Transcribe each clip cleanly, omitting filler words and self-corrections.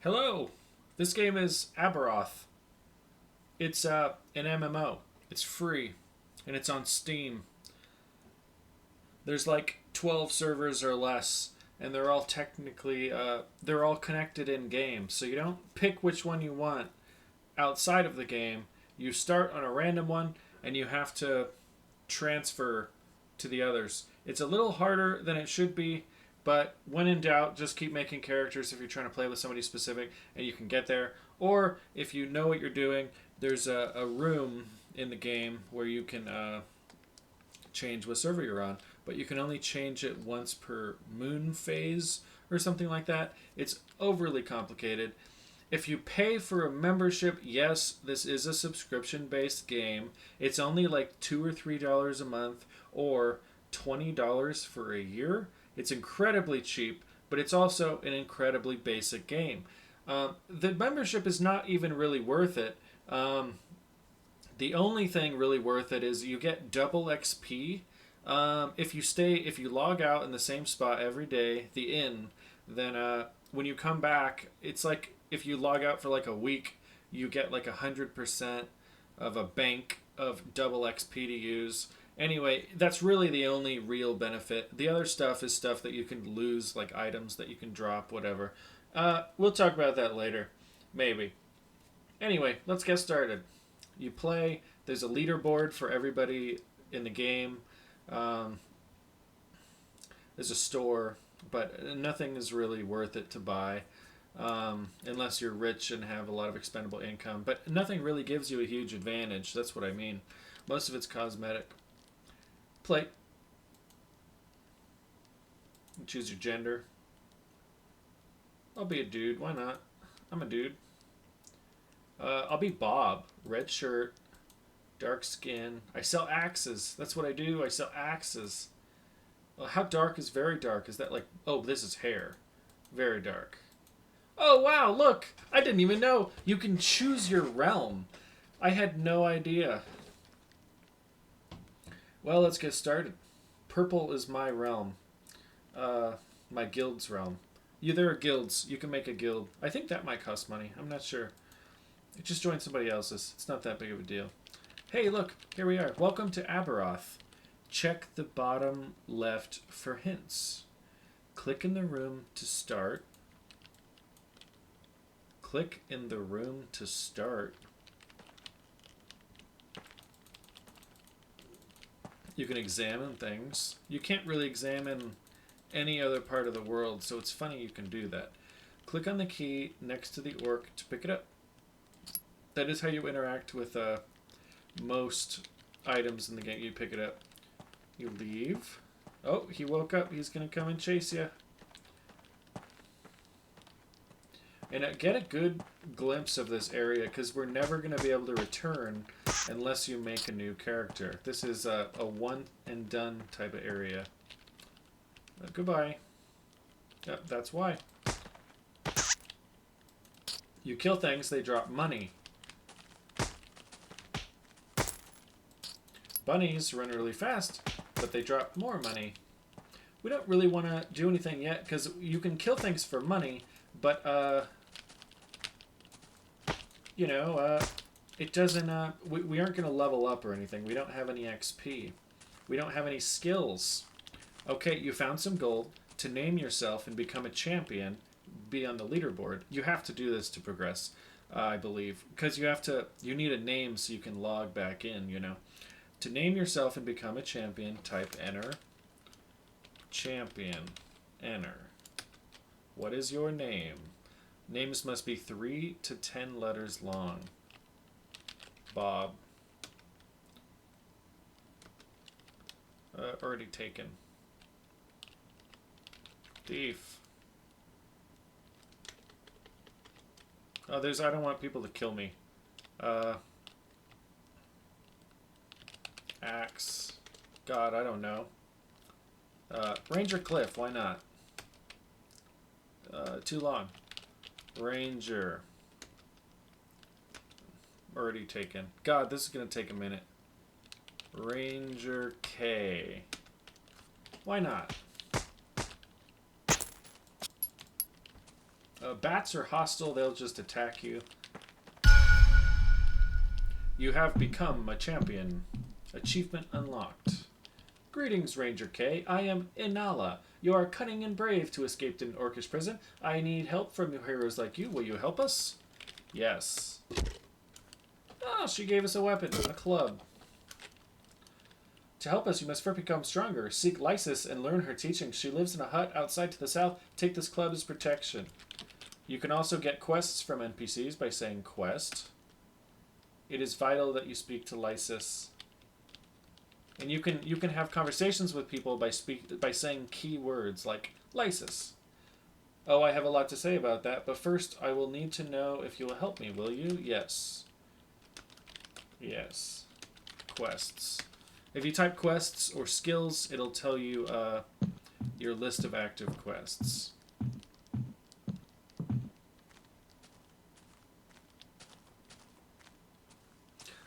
Hello! This game is Aberoth. It's an MMO. It's free, and it's on Steam. There's like 12 servers or less, and they're all technically they're all connected in game. So you don't pick which one you want outside of the game. You start on a random one, and you have to transfer to the others. It's a little harder than it should be, but when in doubt, just keep making characters if you're trying to play with somebody specific and you can get there. Or if you know what you're doing, there's a room in the game where you can change what server you're on, but you can only change it once per moon phase or something like that. It's overly complicated. If you pay for a membership, yes, this is a subscription-based game. It's only like $2 or $3 a month or $20 for a year. It's incredibly cheap, but it's also an incredibly basic game. The membership is not even really worth it. The only thing really worth it is you get double XP. If you log out in the same spot every day, the inn, then when you come back, it's like if you log out for like a week, you get like 100% of a bank of double XP to use. Anyway, that's really the only real benefit. The other stuff is stuff that you can lose, like items that you can drop, whatever. We'll talk about that later. Maybe. Anyway, let's get started. You play. There's a leaderboard for everybody in the game. There's a store, but nothing is really worth it to buy. Unless you're rich and have a lot of expendable income. But nothing really gives you a huge advantage. That's what I mean. Most of it's cosmetic. Play. Choose your gender. I'll be a dude. Why not? I'm a dude. I'll be Bob. Red shirt. Dark skin. I sell axes. That's what I do. I sell axes. Well, how dark is very dark? Is that like... Oh, this is hair. Very dark. Oh, wow, look! I didn't even know. You can choose your realm. I had no idea. Well, let's get started. Purple is my realm. My guild's realm. There are guilds. You can make a guild. I think that might cost money. I'm not sure. Just join somebody else's. It's not that big of a deal. Hey, look. Here we are. Welcome to Aberoth. Check the bottom left for hints. Click in the room to start. Click in the room to start. You can examine things. You can't really examine any other part of the world, so it's funny you can do that. Click on the key next to the orc to pick it up. That is how you interact with most items in the game. You pick it up. You leave. Oh, he woke up. He's going to come and chase you. And get a good glimpse of this area, because we're never going to be able to return unless you make a new character. This is a one and done type of area. Goodbye. Yep, that's why. You kill things, they drop money. Bunnies run really fast, but they drop more money. We don't really want to do anything yet, because you can kill things for money, but you know, it doesn't, we aren't going to level up or anything. We don't have any XP. We don't have any skills. Okay, you found some gold. To name yourself and become a champion, be on the leaderboard. You have to do this to progress, I believe. Because you need a name so you can log back in, you know. To name yourself and become a champion, type enter. Champion. Enter. What is your name? Names must be 3 to 10 letters long. Bob. Already taken. Thief. Oh, I don't want people to kill me. Axe. God, I don't know. Ranger Cliff, why not? Too long. Ranger. Already taken. God, this is going to take a minute. Ranger K. Why not? Bats are hostile. They'll just attack you. You have become a champion. Achievement unlocked. Greetings, Ranger K. I am Inala. You are cunning and brave to escape an orcish prison. I need help from heroes like you. Will you help us? Yes. Oh, she gave us a weapon. A club. To help us, you must first become stronger. Seek Lysis and learn her teachings. She lives in a hut outside to the south. Take this club as protection. You can also get quests from NPCs by saying quest. It is vital that you speak to Lysis. And you can have conversations with people by saying key words like Lysis. Oh, I have a lot to say about that, but first I will need to know if you will help me, will you? Yes. Yes. Quests. If you type quests or skills, it'll tell you your list of active quests.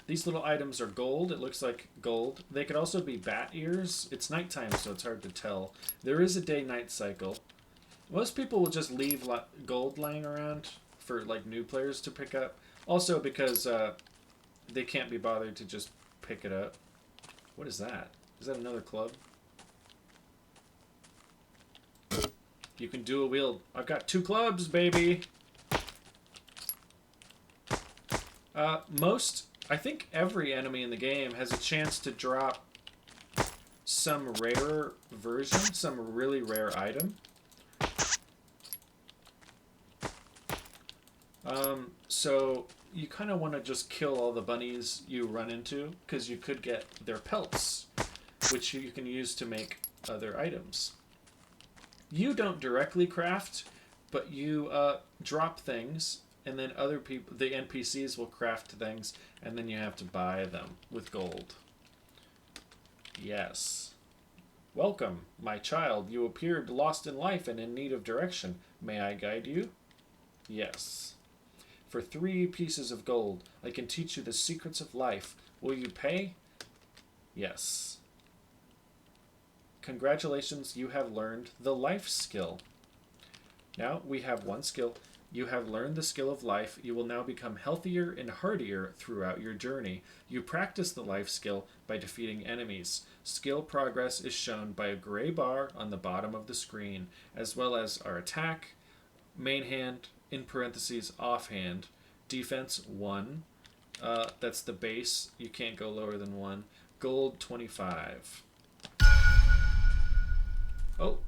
These little items are gold. It looks like gold. They could also be bat ears. It's nighttime, so it's hard to tell. There is a day-night cycle. Most people will just leave gold laying around for like new players to pick up. Also because they can't be bothered to just pick it up. What is that? Is that another club? You can dual wield. I've got 2 clubs, baby. I think every enemy in the game has a chance to drop some rarer version, some really rare item. So you kind of want to just kill all the bunnies you run into, because you could get their pelts, which you can use to make other items. You don't directly craft, but you drop things, and then other people, the NPCs will craft things, and then you have to buy them with gold. Yes. Welcome, my child. You appeared lost in life and in need of direction. May I guide you? Yes. For 3 pieces of gold, I can teach you the secrets of life. Will you pay? Yes. Congratulations, you have learned the life skill. Now we have 1 skill. You have learned the skill of life. You will now become healthier and hardier throughout your journey. You practice the life skill by defeating enemies. Skill progress is shown by a gray bar on the bottom of the screen, as well as our attack, main hand, in parentheses, offhand, defense 1. That's the base. You can't go lower than 1. Gold 25. Oh,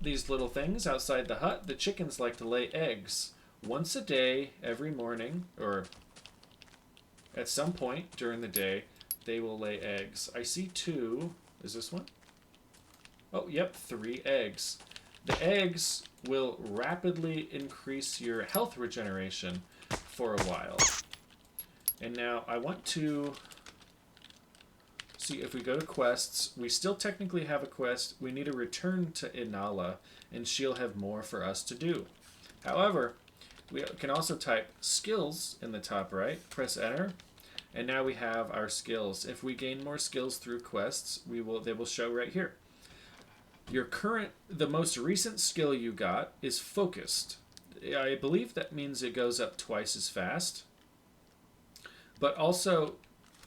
these little things outside the hut. The chickens like to lay eggs. Once a day, every morning, or at some point during the day, they will lay eggs. I see 2. Is this one? Oh, yep, 3 eggs. The eggs will rapidly increase your health regeneration for a while. And now I want to see if we go to quests. We still technically have a quest. We need to return to Inala, and she'll have more for us to do. However, we can also type skills in the top right, press enter, and now we have our skills. If we gain more skills through quests, they will show right here. The most recent skill you got is focused. I believe that means it goes up twice as fast. But also,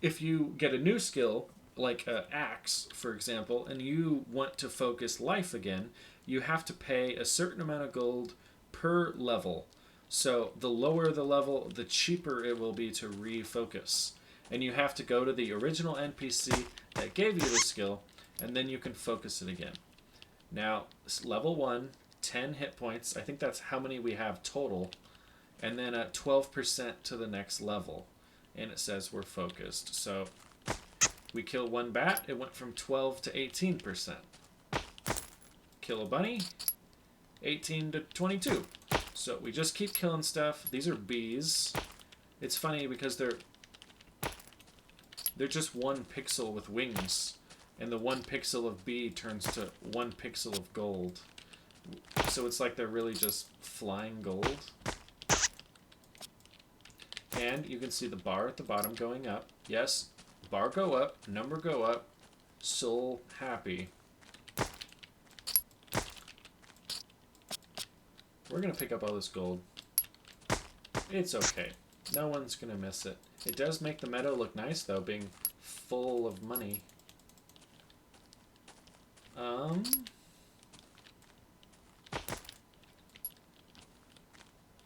if you get a new skill, like axe, for example, and you want to focus life again, you have to pay a certain amount of gold per level. So the lower the level, the cheaper it will be to refocus. And you have to go to the original NPC that gave you the skill, and then you can focus it again. Now, level 1, 10 hit points. I think that's how many we have total. And then 12% to the next level. And it says we're focused. So we kill 1 bat, it went from 12 to 18%. Kill a bunny, 18 to 22. So we just keep killing stuff. These are bees. It's funny because they're just 1 pixel with wings. And the 1 pixel of bee turns to 1 pixel of gold. So it's like they're really just flying gold. And you can see the bar at the bottom going up. Yes, bar go up, number go up, soul happy. We're going to pick up all this gold. It's okay. No one's going to miss it. It does make the meadow look nice, though, being full of money.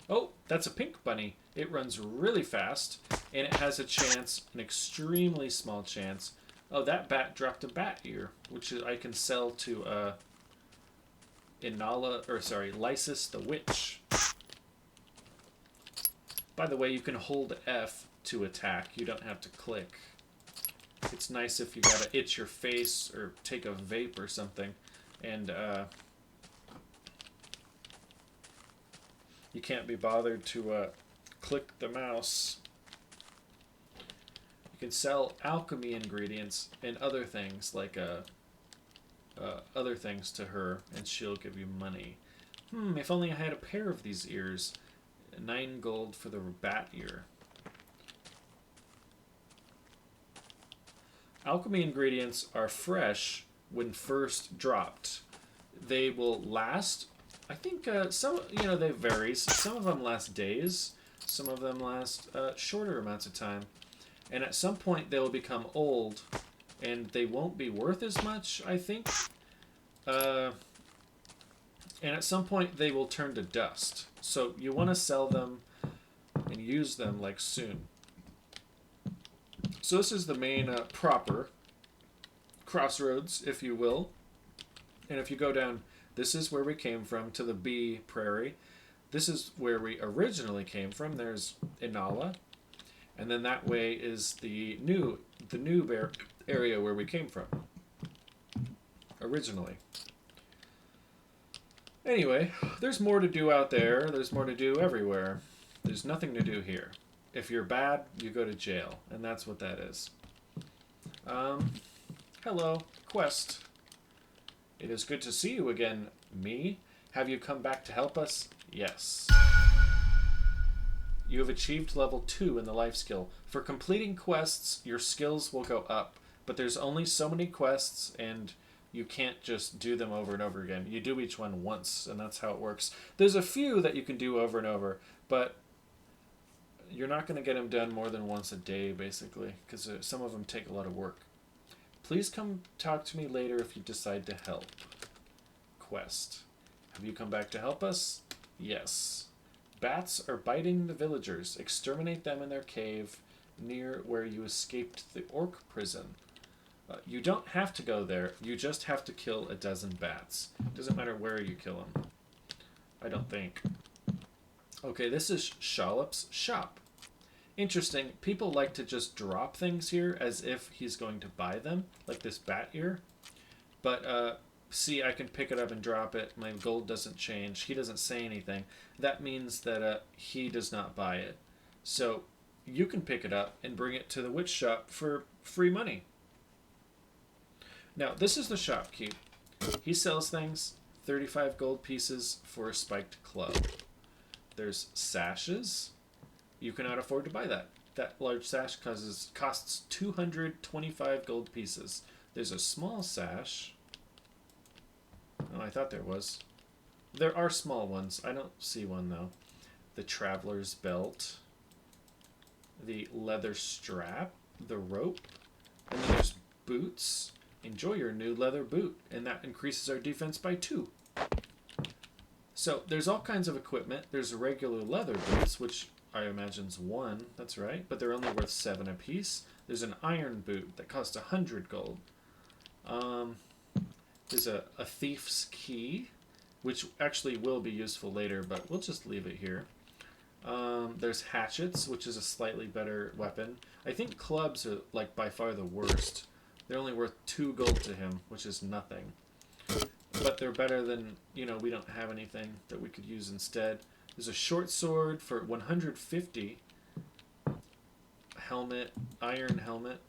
Oh, that's a pink bunny. It runs really fast, and it has a chance, an extremely small chance. Oh, that bat dropped a bat ear, which I can sell to Lysis the Witch. By the way, you can hold F to attack. You don't have to click. It's nice if you gotta itch your face or take a vape or something, and you can't be bothered to click the mouse. You can sell alchemy ingredients and other things like other things to her, and she'll give you money. If only I had a pair of these ears. 9 gold for the bat ear. Alchemy ingredients are fresh when first dropped. They will last, I think, some, they varies. Some of them last days. Some of them last shorter amounts of time. And at some point they will become old and they won't be worth as much, I think. And at some point they will turn to dust. So you want to sell them and use them like soon. So this is the main proper crossroads, if you will. And if you go down, this is where we came from, to the bee prairie. This is where we originally came from. There's Inala. And then that way is the new area where we came from originally. Anyway, there's more to do out there. There's more to do everywhere. There's nothing to do here. If you're bad, you go to jail, and that's what that is. Hello, quest. It is good to see you again, me. Have you come back to help us? Yes. You have achieved level 2 in the life skill. For completing quests, your skills will go up, but there's only so many quests, and you can't just do them over and over again. You do each one once, and that's how it works. There's a few that you can do over and over, but you're not going to get them done more than once a day, basically, because some of them take a lot of work. Please come talk to me later if you decide to help. Quest. Have you come back to help us? Yes. Bats are biting the villagers. Exterminate them in their cave near where you escaped the orc prison. You don't have to go there. You just have to kill a dozen bats. Doesn't matter where you kill them. I don't think. Okay, this is Shallop's shop. Interesting. People like to just drop things here as if he's going to buy them, like this bat ear. But, see, I can pick it up and drop it. My gold doesn't change. He doesn't say anything. That means that he does not buy it. So you can pick it up and bring it to the witch shop for free money. Now, this is the shopkeep. He sells things. 35 gold pieces for a spiked club. There's sashes. You cannot afford to buy that. That large sash costs 225 gold pieces. There's a small sash. Oh, I thought there was. There are small ones. I don't see one, though. The traveler's belt. The leather strap. The rope. And then there's boots. Enjoy your new leather boot. And that increases our defense by 2. So there's all kinds of equipment. There's regular leather boots, which I imagine's 1. That's right. But they're only worth 7 apiece. There's an iron boot that costs 100 gold. There's a thief's key, which actually will be useful later, but we'll just leave it here. There's hatchets, which is a slightly better weapon. I think clubs are like by far the worst. They're only worth 2 gold to him, which is nothing. But they're better than, we don't have anything that we could use instead. There's a short sword for 150. Helmet, iron helmet.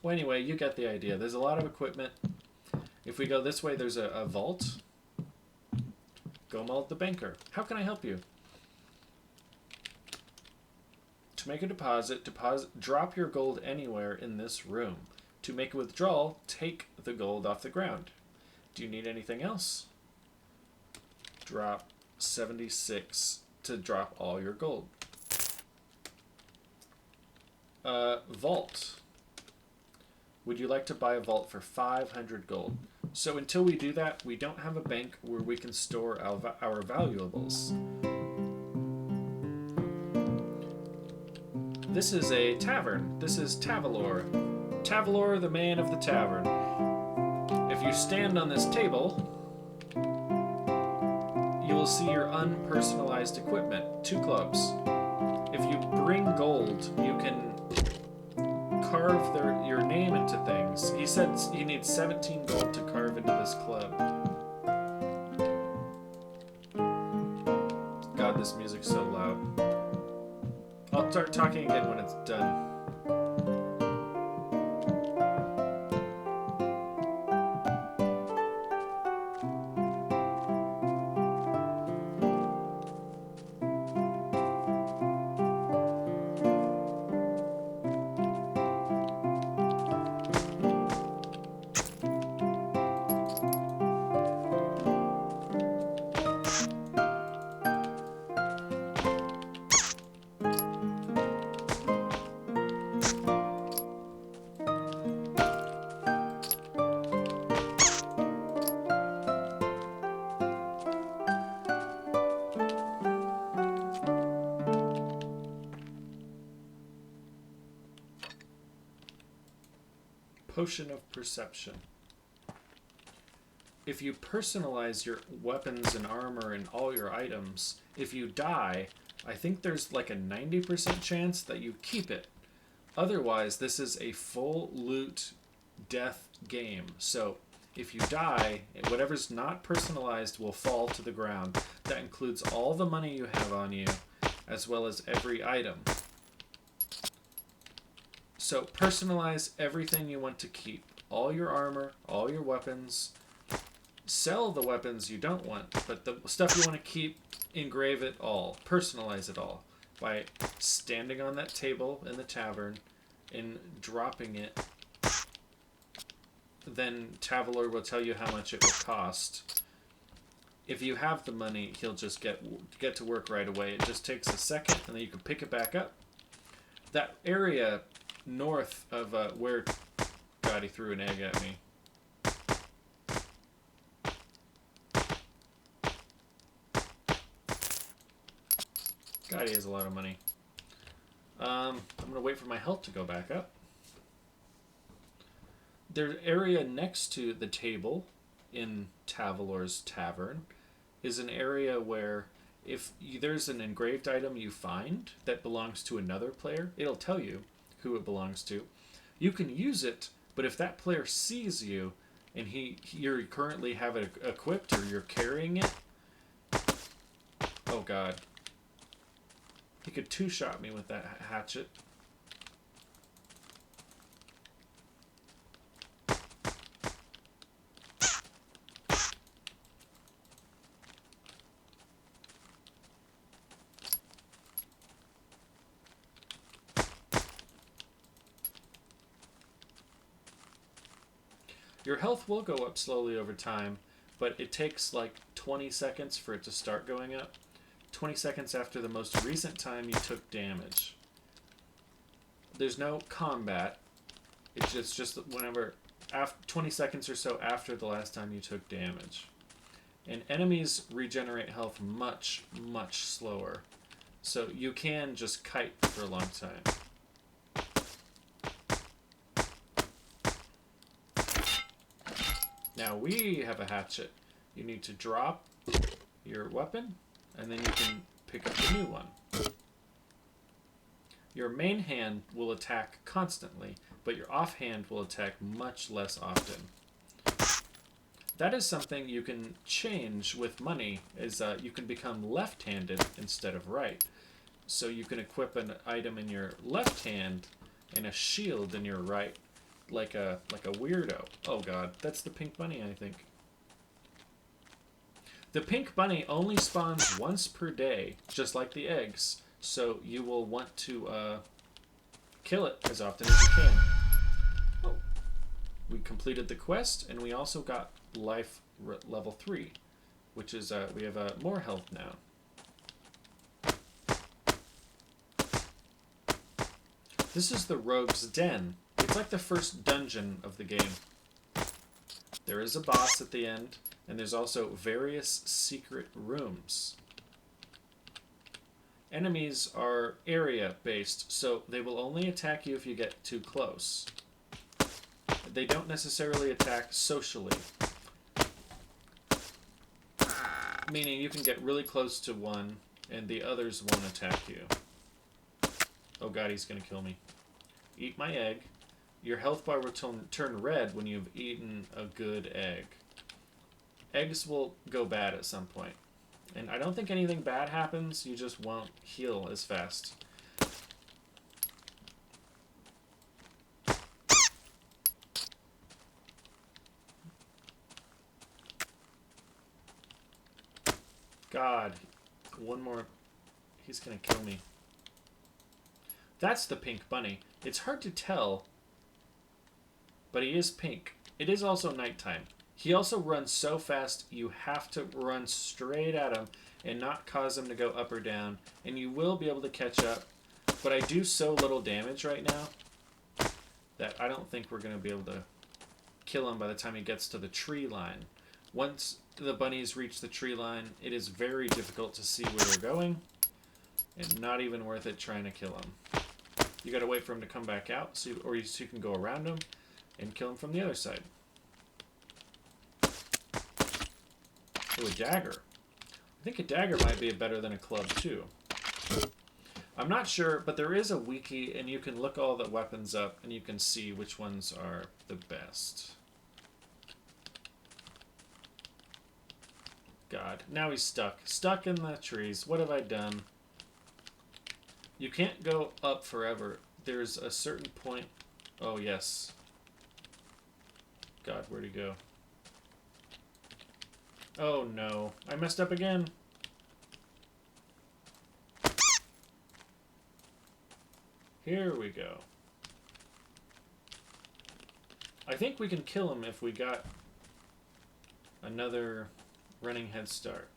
Well, anyway, you get the idea. There's a lot of equipment. If we go this way, there's a vault. Gomald the banker. How can I help you? To make a deposit, drop your gold anywhere in this room. To make a withdrawal, take the gold off the ground. Do you need anything else? Drop 76 to drop all your gold. Vault. Would you like to buy a vault for 500 gold? So until we do that, we don't have a bank where we can store our valuables. This is a tavern. This is Tavalor. Tavalor, the man of the tavern. If you stand on this table, you will see your unpersonalized equipment. 2 clubs. If you bring gold, you can carve your name into things. He said you need 17 gold to carve into this club. God, this music's so loud. I'll start talking again when it's done. Potion of Perception. If you personalize your weapons and armor and all your items, if you die, I think there's like a 90% chance that you keep it. Otherwise, this is a full loot death game. So if you die, whatever's not personalized will fall to the ground. That includes all the money you have on you, as well as every item. So personalize everything you want to keep. All your armor, all your weapons. Sell the weapons you don't want, but the stuff you want to keep, engrave it all. Personalize it all by standing on that table in the tavern and dropping it. Then Tavalor will tell you how much it will cost. If you have the money, he'll just get to work right away. It just takes a second, and then you can pick it back up. That area north of where... God, he threw an egg at me. God, he has a lot of money. I'm going to wait for my health to go back up. The area next to the table in Tavalor's Tavern is an area where if there's an engraved item you find that belongs to another player, it'll tell you who it belongs to. You can use it, but if that player sees you and you currently have it equipped or you're carrying it, oh God. He could two-shot me with that hatchet. Your health will go up slowly over time, but it takes like 20 seconds for it to start going up. 20 seconds after the most recent time you took damage. There's no combat. It's just whenever, 20 seconds or so after the last time you took damage. And enemies regenerate health much, much slower. So you can just kite for a long time. Now we have a hatchet. You need to drop your weapon, and then you can pick up the new one. Your main hand will attack constantly, but your offhand will attack much less often. That is something you can change with money, is you can become left-handed instead of right. So you can equip an item in your left hand and a shield in your right, like a weirdo. Oh God, that's the pink bunny, I think. The pink bunny only spawns once per day, just like the eggs, so you will want to kill it as often as you can. Oh. We completed the quest, and we also got life level 3. which is we have more health now. This is the Rogue's Den. It's like the first dungeon of the game. There is a boss at the end, and there's also various secret rooms. Enemies are area-based, so they will only attack you if you get too close. They don't necessarily attack socially. Meaning you can get really close to one, and the others won't attack you. Oh god, he's gonna kill me. Eat my egg. Your health bar will turn red when you've eaten a good egg. Eggs will go bad at some point. And I don't think anything bad happens, you just won't heal as fast. God. One more. He's gonna kill me. That's the pink bunny. It's hard to tell, but he is pink. It is also nighttime. He also runs so fast, you have to run straight at him and not cause him to go up or down, and you will be able to catch up. But I do so little damage right now that I don't think we're going to be able to kill him by the time he gets to the tree line. Once the bunnies reach the tree line, it is very difficult to see where they're going, and not even worth it trying to kill him. You got to wait for him to come back out, so you can go around him and kill him from the other side. Oh, a dagger. I think a dagger might be better than a club, too. I'm not sure, but there is a wiki, and you can look all the weapons up, and you can see which ones are the best. God, now he's stuck. Stuck in the trees. What have I done? You can't go up forever. There's a certain point... Oh, yes. God, where'd he go? Oh, no. I messed up again. Here we go. I think we can kill him if we got another running head start.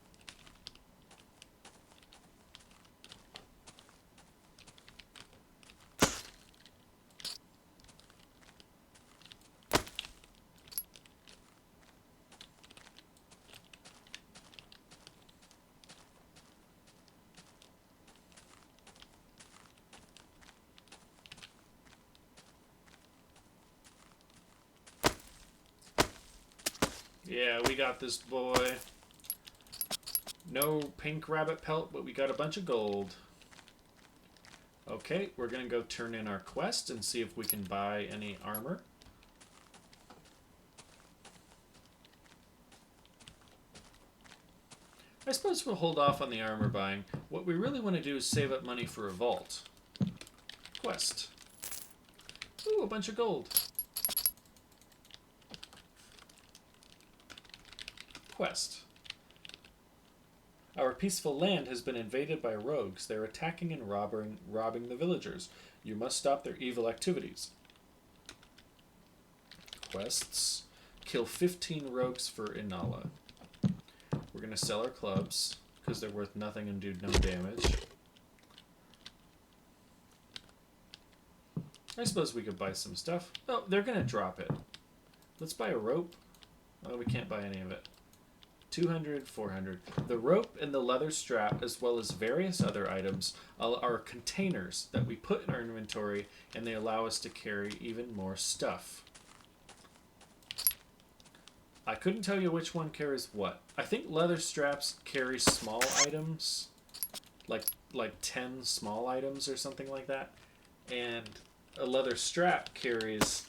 Yeah, we got this boy. No pink rabbit pelt, but we got a bunch of gold. Okay, we're going to go turn in our quest and see if we can buy any armor. I suppose we'll hold off on the armor buying. What we really want to do is save up money for a vault. Quest. Ooh, a bunch of gold. Quest. Our peaceful land has been invaded by rogues. They're attacking and robbing the villagers. You must stop their evil activities. Quests. Kill 15 rogues for Inala. We're going to sell our clubs, because they're worth nothing and do no damage. I suppose we could buy some stuff. Oh, they're going to drop it. Let's buy a rope. Oh, we can't buy any of it. 200, 400. The rope and the leather strap, as well as various other items, are containers that we put in our inventory, and they allow us to carry even more stuff. I couldn't tell you which one carries what. I think leather straps carry small items, like 10 small items or something like that, and a leather strap carries...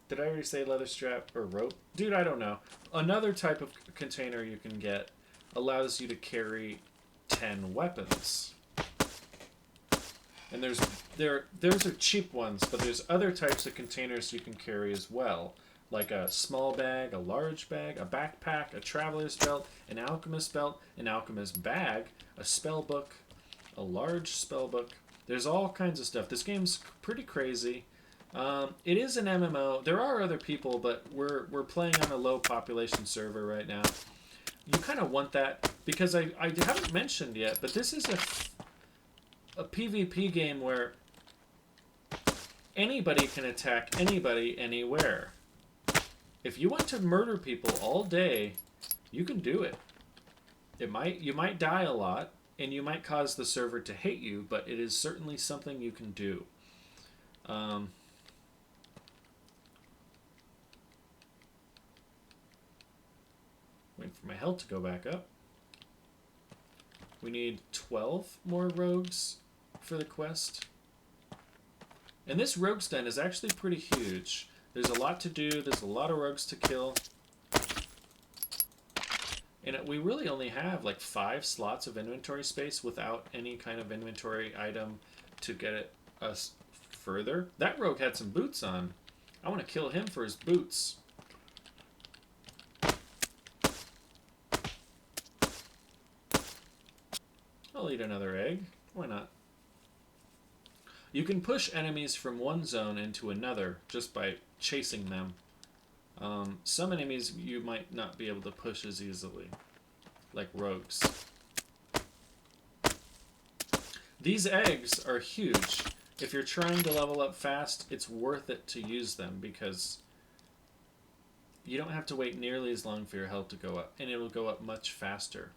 Did I already say leather strap or rope? Dude, I don't know. Another type of container you can get allows you to carry 10 weapons. And those are cheap ones, but there's other types of containers you can carry as well. Like a small bag, a large bag, a backpack, a traveler's belt, an alchemist belt, an alchemist bag, a spell book, a large spell book. There's all kinds of stuff. This game's pretty crazy. It is an MMO. There are other people, but we're playing on a low population server right now. You kind of want that because I haven't mentioned yet, but this is a PvP game where anybody can attack anybody anywhere. If you want to murder people all day, you can do it. You might die a lot, and you might cause the server to hate you, but it is certainly something you can do. Waiting for my health to go back up. We need 12 more rogues for the quest. And this rogue's den is actually pretty huge. There's a lot to do. There's a lot of rogues to kill. And we really only have like 5 slots of inventory space without any kind of inventory item to get us further. That rogue had some boots on. I want to kill him for his boots. I'll eat another egg. Why not? You can push enemies from one zone into another just by chasing them. Some enemies you might not be able to push as easily, like rogues. These eggs are huge. If you're trying to level up fast, it's worth it to use them because you don't have to wait nearly as long for your health to go up, and it'll go up much faster.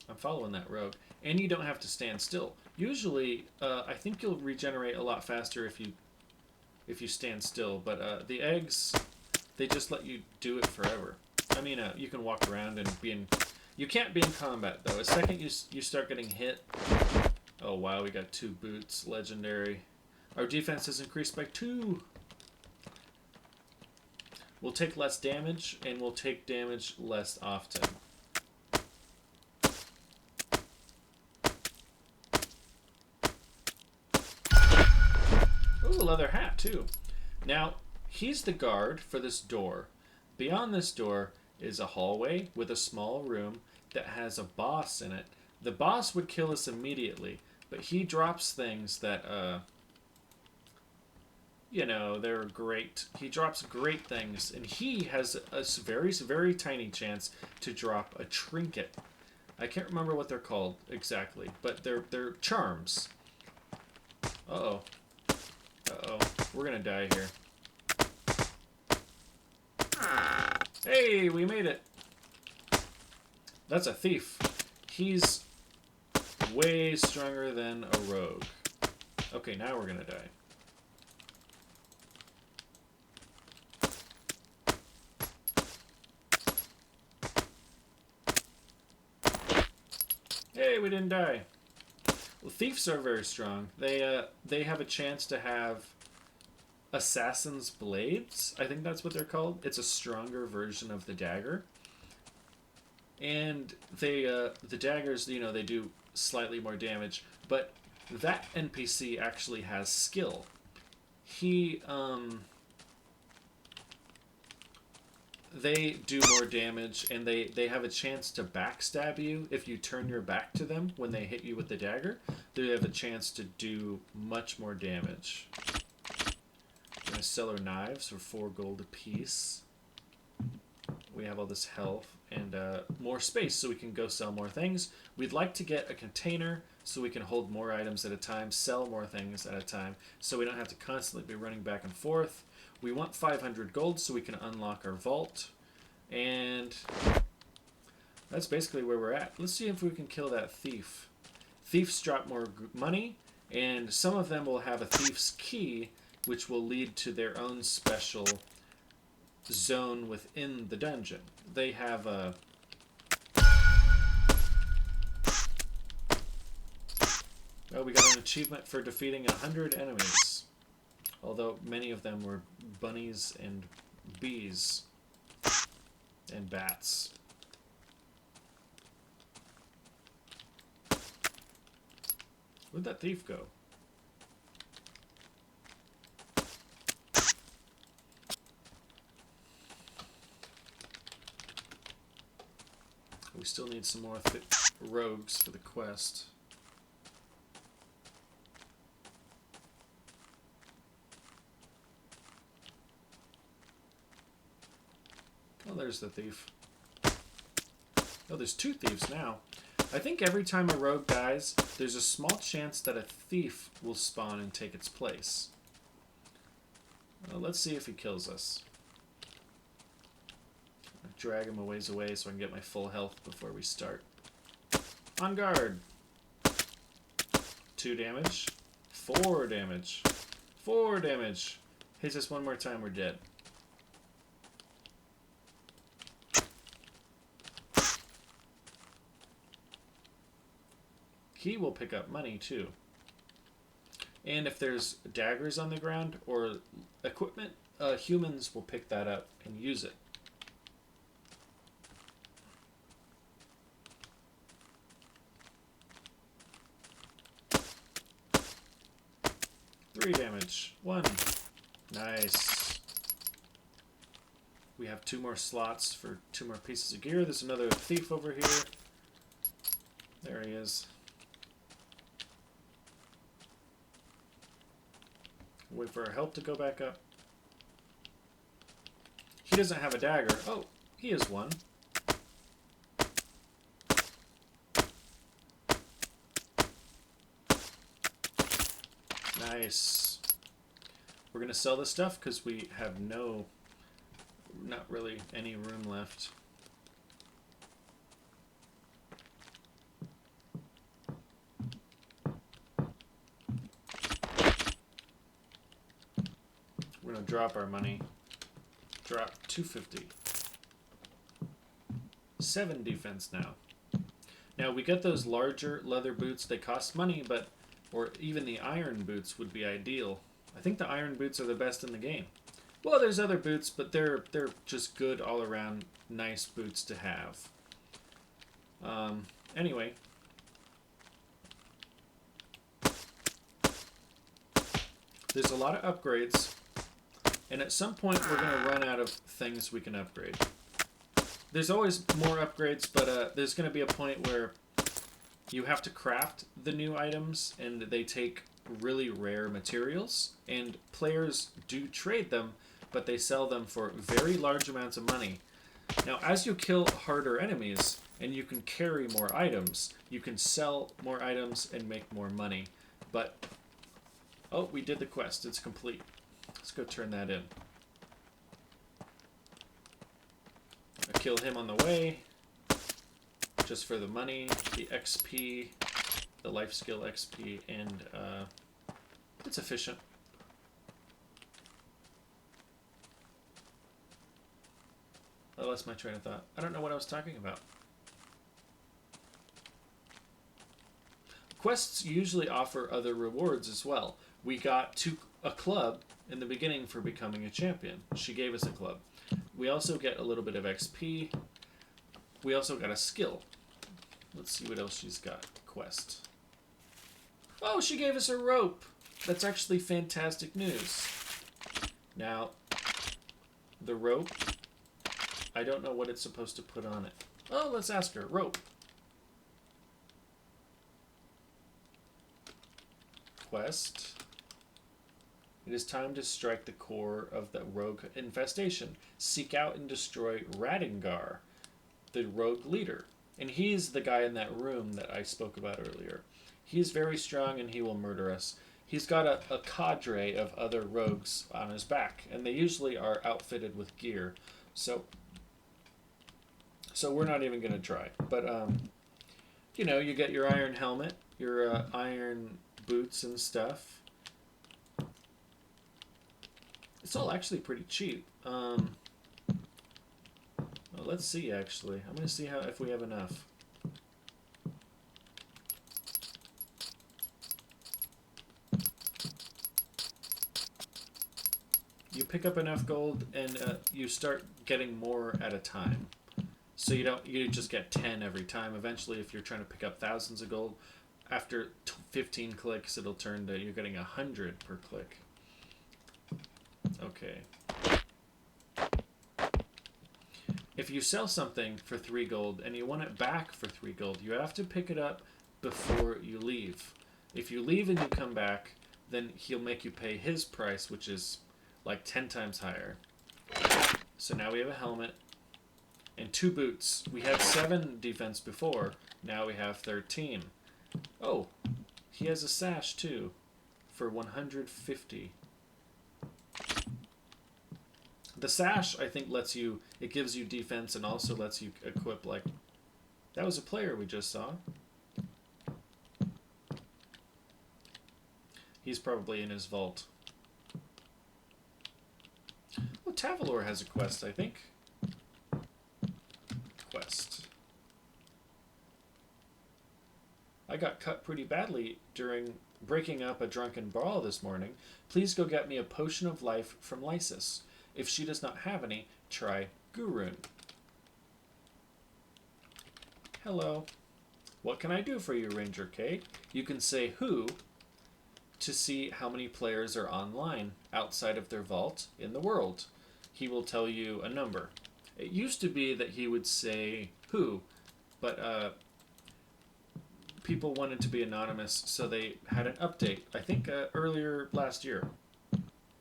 I'm following that rogue. And you don't have to stand still. Usually, I think you'll regenerate a lot faster if you stand still. But the eggs, they just let you do it forever. I mean, you can walk around and be in... You can't be in combat, though. The second you start getting hit... Oh, wow, we got 2 boots. Legendary. Our defense has increased by 2. We'll take less damage, and we'll take damage less often. Ooh, a leather hat, too. Now, he's the guard for this door. Beyond this door is a hallway with a small room that has a boss in it. The boss would kill us immediately, but he drops things that, you know, they're great. He drops great things, and he has a very, very tiny chance to drop a trinket. I can't remember what they're called exactly, but they're charms. Uh-oh. Uh-oh. We're gonna die here. Hey, we made it. That's a thief. He's way stronger than a rogue. Okay, now we're gonna die. Hey, we didn't die. Well, thieves are very strong. They have a chance to have assassin's blades. I think that's what they're called. It's a stronger version of the dagger. And the daggers, you know, they do slightly more damage, but that NPC actually has skill. He they do more damage, and they have a chance to backstab you if you turn your back to them when they hit you with the dagger. They have a chance to do much more damage. We're going to sell our knives for 4 gold apiece. We have all this health and more space so we can go sell more things. We'd like to get a container so we can hold more items at a time, sell more things at a time, so we don't have to constantly be running back and forth. We want 500 gold so we can unlock our vault. And that's basically where we're at. Let's see if we can kill that thief. Thieves drop more money, and some of them will have a thief's key, which will lead to their own special zone within the dungeon. They have a... Oh, we got an achievement for defeating 100 enemies. Although many of them were bunnies and bees and bats. Where'd that thief go? We still need some more rogues for the quest. Oh, there's the thief. Oh, there's two thieves now. I think every time a rogue dies, there's a small chance that a thief will spawn and take its place. Well, let's see if he kills us. I'll drag him a ways away so I can get my full health before we start. On guard! 2 damage. 4 damage. 4 damage. Hits us one more time, we're dead. He will pick up money too. And if there's daggers on the ground or equipment, humans will pick that up and use it. Three damage. 1. Nice. We have 2 more slots for 2 more pieces of gear. There's another thief over here. There he is. Wait for our help to go back up. He doesn't have a dagger. Oh, he has one. Nice. We're going to sell this stuff because we have not really any room left. We're going to drop our money. Drop 250. 7 defense now. Now we get those larger leather boots. They cost money, but or even the iron boots would be ideal. I think the iron boots are the best in the game. Well, there's other boots, but they're just good all around, nice boots to have. Anyway. There's a lot of upgrades. And at some point, we're going to run out of things we can upgrade. There's always more upgrades, but there's going to be a point where you have to craft the new items, and they take really rare materials. And players do trade them, but they sell them for very large amounts of money. Now, as you kill harder enemies, and you can carry more items, you can sell more items and make more money. But, oh, we did the quest. It's complete. Let's go turn that in. I kill him on the way, just for the money, the XP, the life skill XP, and it's efficient. I lost my train of thought. I don't know what I was talking about. Quests usually offer other rewards as well. We got a club in the beginning for becoming a champion. She gave us a club. We also get a little bit of XP. We also got a skill. Let's see what else she's got. Quest. Oh, she gave us a rope. That's actually fantastic news. Now, the rope, I don't know what it's supposed to put on it. Oh, let's ask her. Rope. Quest. It is time to strike the core of the rogue infestation. Seek out and destroy Radingar, the rogue leader. And he's the guy in that room that I spoke about earlier. He's very strong and he will murder us. He's got a cadre of other rogues on his back, and they usually are outfitted with gear. So we're not even going to try. But, you know, you get your iron helmet, your iron boots and stuff. It's all actually pretty cheap. Well, let's see, actually. I'm going to see if we have enough. You pick up enough gold, and you start getting more at a time. So you just get 10 every time. Eventually, if you're trying to pick up thousands of gold, after 15 clicks, it'll turn to you're getting 100 per click. Okay. If you sell something for 3 gold and you want it back for 3 gold, you have to pick it up before you leave. If you leave and you come back, then he'll make you pay his price, which is like 10 times higher. So now we have a helmet. and 2 boots. We had 7 defense before. Now we have 13. Oh, he has a sash too for 150. The sash, I think, lets you... It gives you defense and also lets you equip, like... That was a player we just saw. He's probably in his vault. Oh, Tavalor has a quest, I think. Quest. I got cut pretty badly during breaking up a drunken brawl this morning. Please go get me a potion of life from Lysis. If she does not have any, try Gurun. Hello. What can I do for you, Ranger K? You can say who to see how many players are online outside of their vault in the world. He will tell you a number. It used to be that he would say who, but people wanted to be anonymous, so they had an update. I think earlier last year.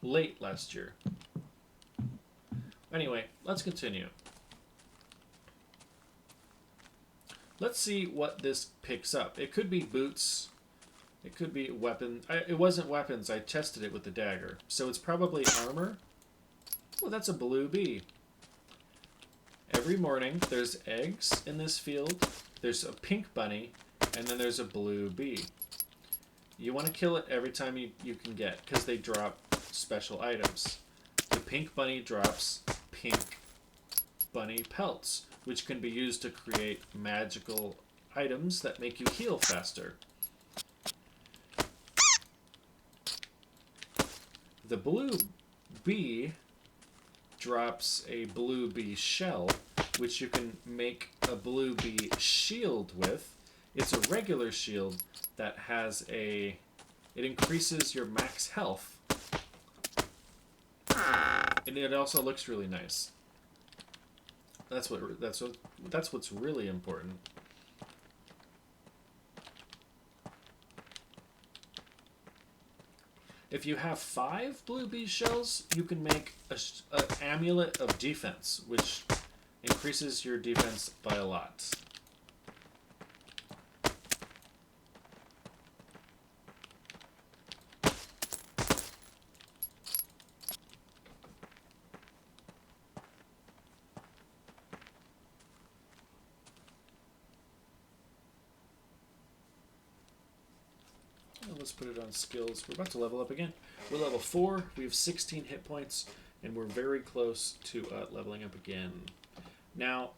Late last year. Anyway, let's continue. Let's see what this picks up. It could be boots. It could be weapons. It wasn't weapons. I tested it with the dagger. So it's probably armor. Oh, that's a blue bee. Every morning, there's eggs in this field. There's a pink bunny. And then there's a blue bee. You want to kill it every time you can get, because they drop special items. The pink bunny drops pink bunny pelts, which can be used to create magical items that make you heal faster. The blue bee drops a blue bee shell, which you can make a blue bee shield with. It's a regular shield that has it increases your max health. And it also looks really nice. That's what's really important. If you have 5 blue bee shells, you can make an amulet of defense, which increases your defense by a lot. Let's put it on skills. We're about to level up again. We're level 4. We have 16 hit points, and we're very close to leveling up again. Now,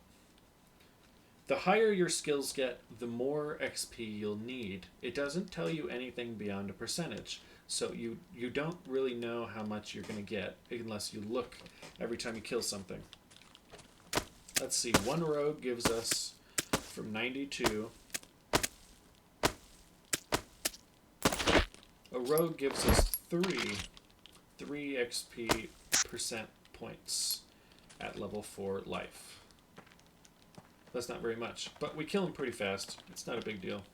the higher your skills get, the more XP you'll need. It doesn't tell you anything beyond a percentage, so you don't really know how much you're going to get unless you look every time you kill something. Let's see. One rogue gives us from 92... A rogue gives us 3 XP percent points at level 4 life. That's not very much, but we kill him pretty fast. It's not a big deal.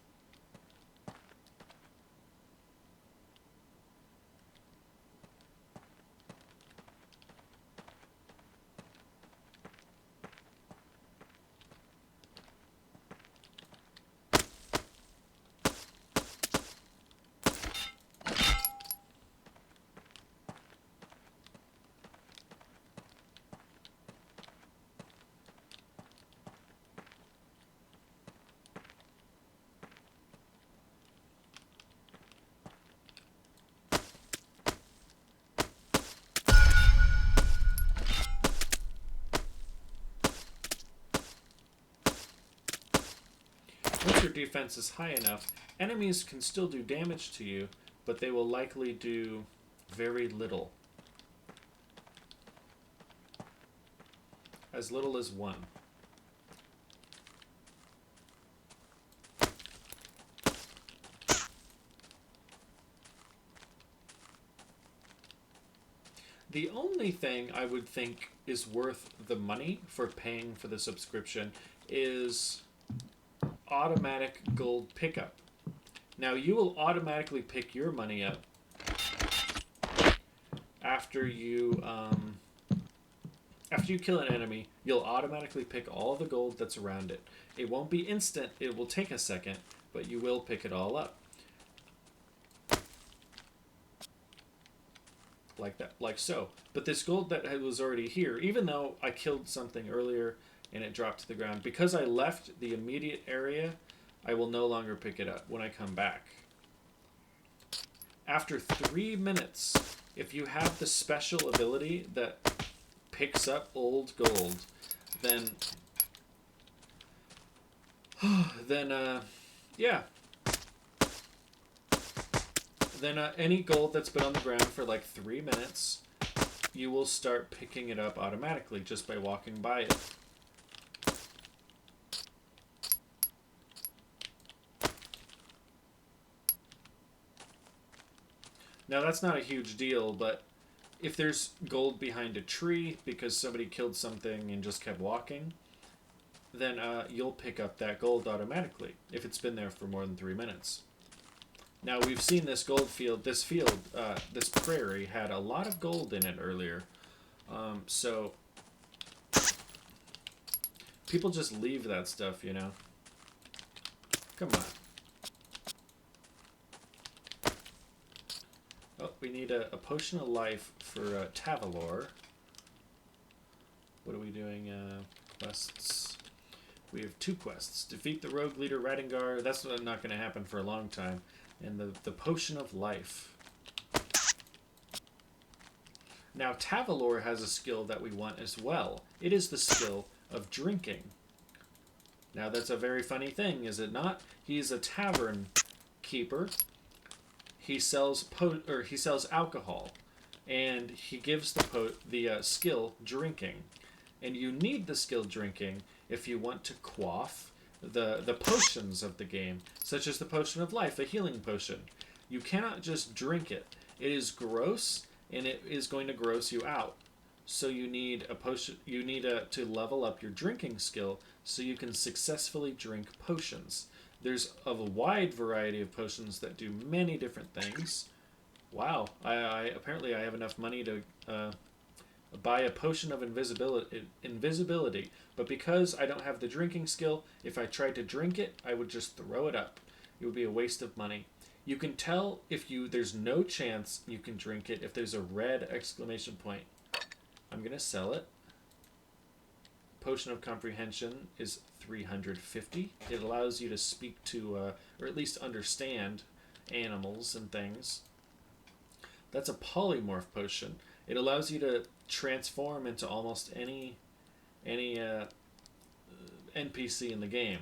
Once your defense is high enough, enemies can still do damage to you, but they will likely do very little. As little as 1. The only thing I would think is worth the money for paying for the subscription is automatic gold pickup. Now you will automatically pick your money up after you After you kill an enemy, you'll automatically pick all the gold that's around it. It won't be instant, it will take a second, but you will pick it all up. Like that, like so. But this gold that was already here, even though I killed something earlier and it dropped to the ground, because I left the immediate area, I will no longer pick it up when I come back. After 3 minutes, if you have the special ability that picks up old gold, then yeah. Then any gold that's been on the ground for like 3 minutes, you will start picking it up automatically just by walking by it. Now that's not a huge deal, but if there's gold behind a tree because somebody killed something and just kept walking, then you'll pick up that gold automatically if it's been there for more than 3 minutes. Now we've seen this gold field, this prairie had a lot of gold in it earlier. So people just leave that stuff, you know. Come on. Oh, we need a potion of life for Tavalor. What are we doing? Quests. We have 2 quests. Defeat the rogue leader Radingar. That's not going to happen for a long time. And the potion of life. Now Tavalor has a skill that we want as well. It is the skill of drinking. Now that's a very funny thing, is it not? He's a tavern keeper. He sells alcohol, and he gives the skill drinking, and you need the skill drinking if you want to quaff the potions of the game, such as the potion of life, a healing potion. You cannot just drink it. It is gross, and it is going to gross you out. So you need a potion. You need to level up your drinking skill so you can successfully drink potions. There's a wide variety of potions that do many different things. Wow, I apparently I have enough money to buy a potion of invisibility. But because I don't have the drinking skill, if I tried to drink it, I would just throw it up. It would be a waste of money. You can tell if there's no chance you can drink it if there's a red exclamation point. I'm gonna sell it. Potion of Comprehension is 350. It allows you to speak to, or at least understand, animals and things. That's a polymorph potion. It allows you to transform into almost any NPC in the game,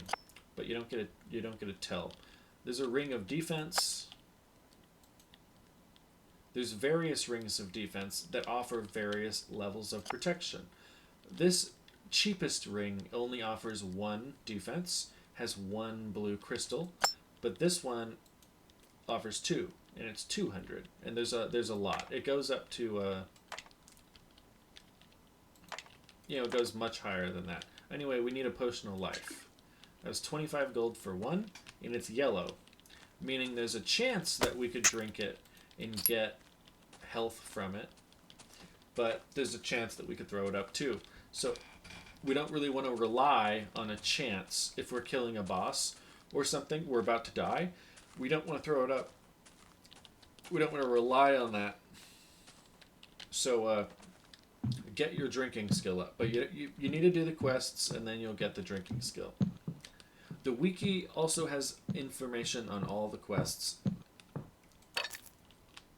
but you don't get a tell. There's a ring of defense. There's various rings of defense that offer various levels of protection. This cheapest ring only offers 1 defense, has 1 blue crystal, but this one offers 2, and it's 200. And there's a lot. It goes up to it goes much higher than that. Anyway, we need a potion of life. That was 25 gold for 1, and it's yellow, meaning there's a chance that we could drink it and get health from it, but there's a chance that we could throw it up too. So we don't really want to rely on a chance. If we're killing a boss or something, we're about to die, we don't want to throw it up. We don't want to rely on that. So get your drinking skill up. But you need to do the quests, and then you'll get the drinking skill. The wiki also has information on all the quests.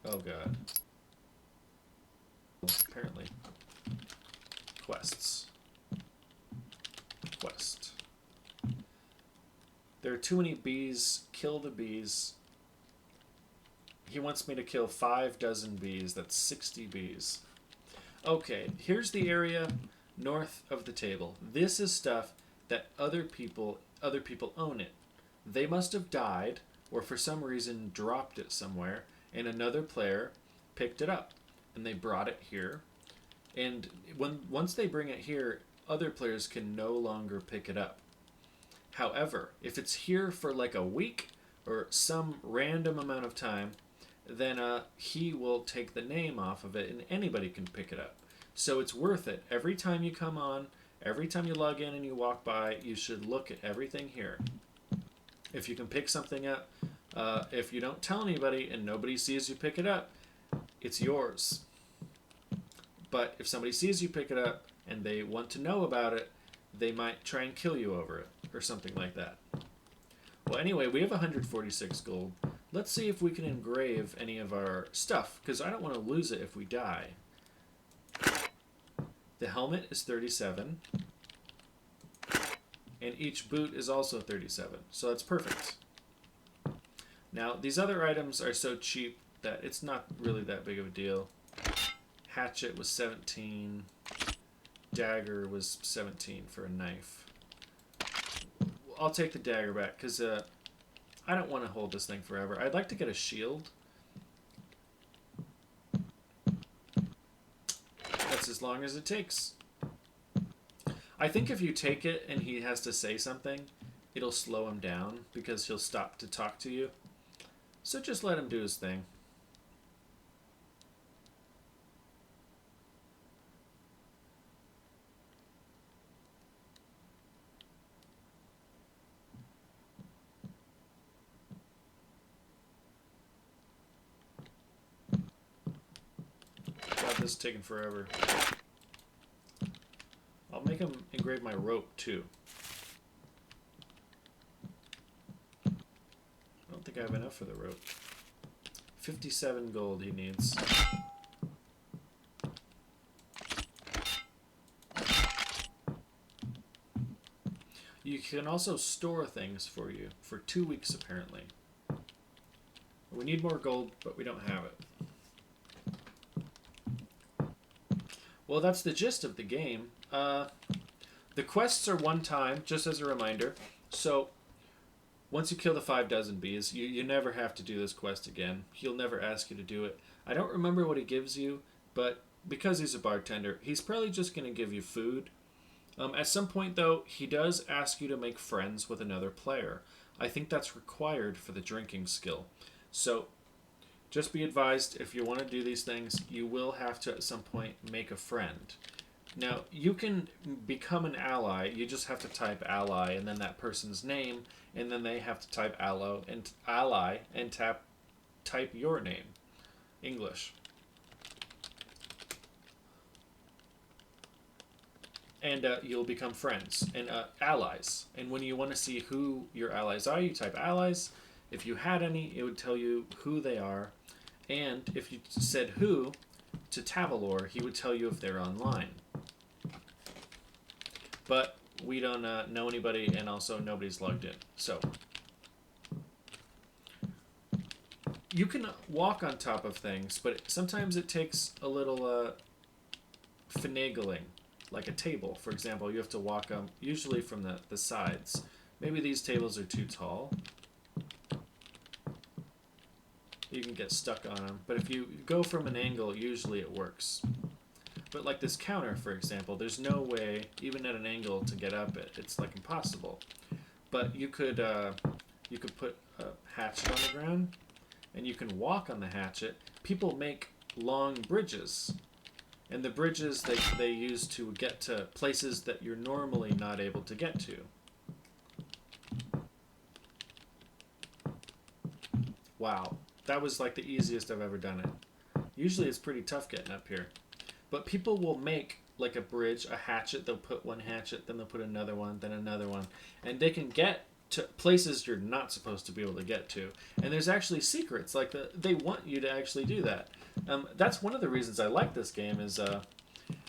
Oh god. Apparently. Quests. Quest. There are too many bees. Kill the bees. He wants me to kill 5 dozen bees. That's 60 bees. Okay, here's the area north of the table. This is stuff that other people own it. They must have died, or for some reason dropped it somewhere, and another player picked it up, and they brought it here. And once they bring it here, other players can no longer pick it up. However, if it's here for like a week or some random amount of time, then he will take the name off of it and anybody can pick it up. So it's worth it. Every time you come on, every time you log in and you walk by, you should look at everything here. If you can pick something up, if you don't tell anybody and nobody sees you pick it up, it's yours. But if somebody sees you pick it up and they want to know about it, they might try and kill you over it or something like that. Well, anyway, we have 146 gold. Let's see if we can engrave any of our stuff, because I don't want to lose it if we die. The helmet is 37. And each boot is also 37. So that's perfect. Now, these other items are so cheap that it's not really that big of a deal. Hatchet was 17. Dagger was 17 for a knife. I'll take the dagger back because I don't want to hold this thing forever. I'd like to get a shield. That's as long as it takes. I think if you take it and he has to say something, it'll slow him down because he'll stop to talk to you. So just let him do his thing. God, this is taking forever. I'll make him engrave my rope too. I don't think I have enough for the rope. 57 gold he needs. You can also store things for you for 2 weeks apparently. We need more gold, but we don't have it. Well, that's the gist of the game. The quests are one time, just as a reminder. So, once you kill the 5 dozen bees, you never have to do this quest again. He'll never ask you to do it. I don't remember what he gives you, but because he's a bartender, he's probably just going to give you food. At some point, though, he does ask you to make friends with another player. I think that's required for the drinking skill. So, just be advised, if you want to do these things, you will have to, at some point, make a friend. Now, you can become an ally. You just have to type ally and then that person's name, and then they have to type ally and type your name. English. And you'll become friends and allies. And when you want to see who your allies are, you type allies. If you had any, it would tell you who they are. And if you said who to Tavalor, he would tell you if they're online. But we don't know anybody, and also nobody's logged in. So you can walk on top of things, but sometimes it takes a little finagling, like a table. For example, you have to walk usually from the sides. Maybe these tables are too tall. You can get stuck on them. But if you go from an angle, usually it works. But like this counter, for example, there's no way, even at an angle, to get up it. It's like impossible. But you could put a hatchet on the ground, and you can walk on the hatchet. People make long bridges. And the bridges they use to get to places that you're normally not able to get to. Wow. That was like the easiest I've ever done it. Usually it's pretty tough getting up here. But people will make like a bridge, a hatchet. They'll put one hatchet, then they'll put another one, then another one. And they can get to places you're not supposed to be able to get to. And there's actually secrets. Like they want you to actually do that. That's one of the reasons I like this game is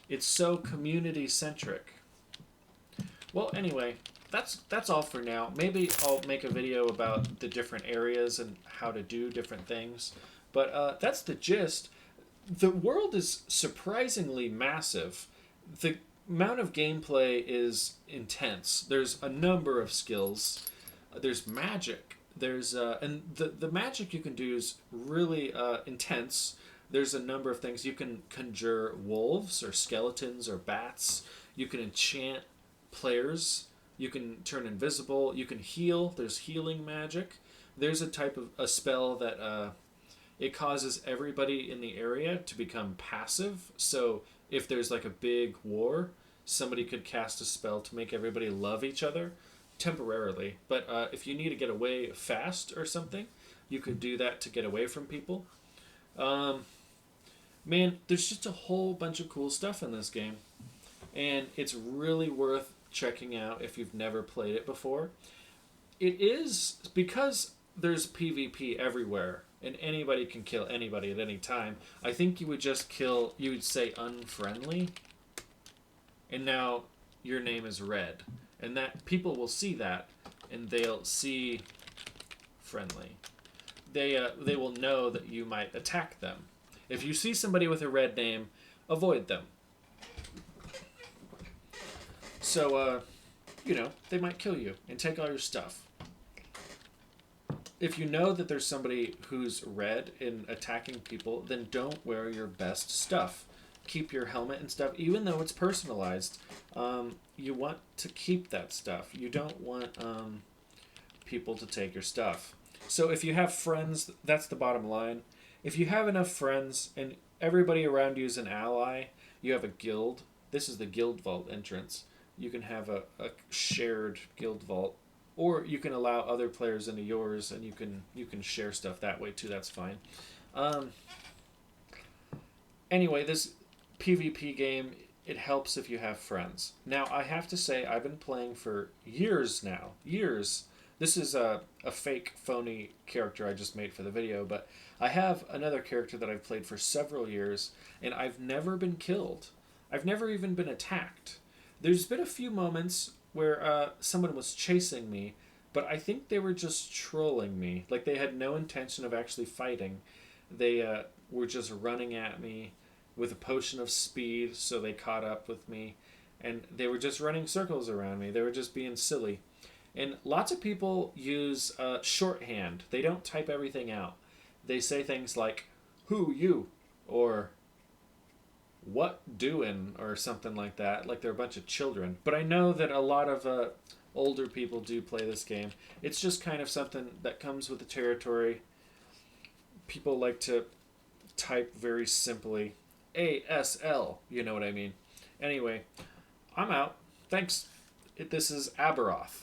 it's so community-centric. Well, anyway, that's all for now. Maybe I'll make a video about the different areas and how to do different things. But that's the gist. The world is surprisingly massive. The amount of gameplay is intense. There's a number of skills. There's magic. There's and the magic you can do is really intense. There's a number of things. You can conjure wolves or skeletons or bats. You can enchant players. You can turn invisible. You can heal. There's healing magic. There's a type of a spell that it causes everybody in the area to become passive. So if there's like a big war, somebody could cast a spell to make everybody love each other temporarily. But if you need to get away fast or something, you could do that to get away from people. Um, Man, there's just a whole bunch of cool stuff in this game, and it's really worth checking out if you've never played it before. It is because there's PvP everywhere, and anybody can kill anybody at any time. I think you would just kill, you would say unfriendly, and now your name is red. And that people will see that, and they'll see friendly. They will know that you might attack them. If you see somebody with a red name, avoid them. So, they might kill you and take all your stuff. If you know that there's somebody who's red in attacking people, then don't wear your best stuff. Keep your helmet and stuff, even though it's personalized. You want to keep that stuff. You don't want people to take your stuff. So if you have friends, that's the bottom line. If you have enough friends and everybody around you is an ally, you have a guild. This is the guild vault entrance. You can have a shared guild vault, or you can allow other players into yours, and you can share stuff that way too. That's fine. Anyway, this PvP game, it helps if you have friends. Now, I have to say, I've been playing for years now. Years. This is a fake, phony character I just made for the video, but I have another character that I've played for several years, and I've never been killed. I've never even been attacked. There's been a few moments where someone was chasing me, but I think they were just trolling me. Like, they had no intention of actually fighting. They were just running at me with a potion of speed, so they caught up with me. And they were just running circles around me. They were just being silly. And lots of people use shorthand. They don't type everything out. They say things like, "Who, you?" or "What doing?" or something like that. Like they're a bunch of children. But I know that a lot of older people do play this game. It's just kind of something that comes with the territory. People like to type very simply. ASL. You know what I mean. Anyway, I'm out. Thanks. This is Aberoth.